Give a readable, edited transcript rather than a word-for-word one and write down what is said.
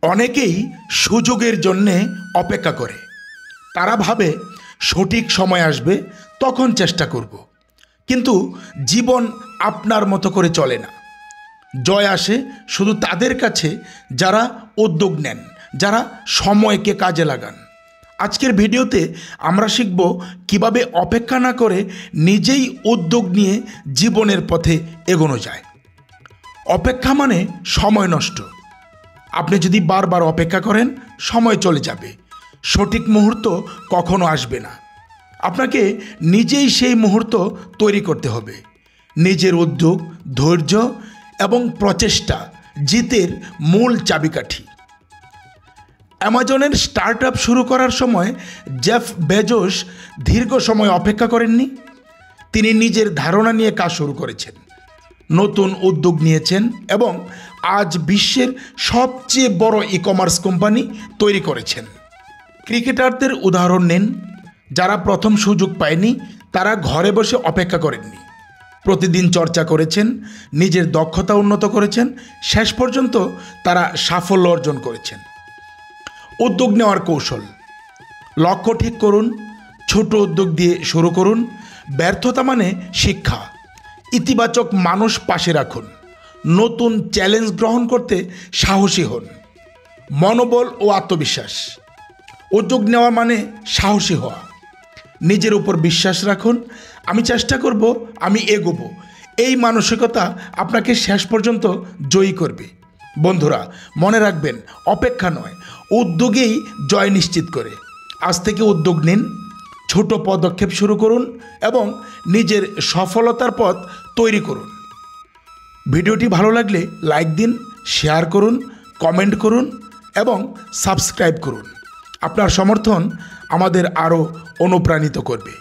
অনেকেই সুযোগের জন্যে অপেক্ষা করে। তারা ভাবে সঠিক সময় আসবে, তখন চেষ্টা করব। কিন্তু জীবন আপনার মতো করে চলে না। জয় আসে শুধু তাদের কাছে যারা উদ্যোগ নেন, যারা সময়কে কাজে লাগান। আজকের ভিডিওতে আমরা শিখব কিভাবে অপেক্ষা না করে নিজেই উদ্যোগ নিয়ে জীবনের পথে এগোনো যায়। অপেক্ষা মানে সময় নষ্ট। আপনি যদি বারবার অপেক্ষা করেন, সময় চলে যাবে, সঠিক মুহূর্ত কখনো আসবে না। আপনাকে নিজেই সেই মুহূর্ত তৈরি করতে হবে। নিজের উদ্যোগ, ধৈর্য এবং প্রচেষ্টা জিতের মূল চাবিকাঠি। অ্যামাজনের স্টার্টআপ শুরু করার সময় জেফ বেজোস দীর্ঘ সময় অপেক্ষা করেননি। তিনি নিজের ধারণা নিয়ে কাজ শুরু করেছেন, নতুন উদ্যোগ নিয়েছেন এবং আজ বিশ্বের সবচেয়ে বড় ই কমার্স কোম্পানি তৈরি করেছেন। ক্রিকেটারদের উদাহরণ নিন। যারা প্রথম সুযোগ পায়নি তারা ঘরে বসে অপেক্ষা করেননি, প্রতিদিন চর্চা করেছেন, নিজের দক্ষতা উন্নত করেছেন, শেষ পর্যন্ত তারা সাফল্য অর্জন করেছেন। উদ্যোগ নেওয়ার কৌশল: লক্ষ্য ঠিক করুন, ছোট উদ্যোগ দিয়ে শুরু করুন। ব্যর্থতা মানে শিক্ষা। ইতিবাচক মানুষ পাশে রাখুন। নতুন চ্যালেঞ্জ গ্রহণ করতে সাহসী হন। মনোবল ও আত্মবিশ্বাস: উদ্যোগ নেওয়া মানে সাহসী হওয়া। নিজের উপর বিশ্বাস রাখুন। আমি চেষ্টা করব, আমি এগোবো। এই মানসিকতা আপনাকে শেষ পর্যন্ত জয়ী করবে। বন্ধুরা, মনে রাখবেন, অপেক্ষা নয়, উদ্যোগেই জয় নিশ্চিত করে। আজ থেকে উদ্যোগ নিন, ছোট পদক্ষেপ শুরু করুন এবং নিজের সফলতার পথ তৈরি করুন। ভিডিওটি ভালো লাগলে লাইক দিন, শেয়ার করুন, কমেন্ট করুন এবং সাবস্ক্রাইব করুন। আপনার সমর্থন আমাদের আরও অনুপ্রাণিত করবে।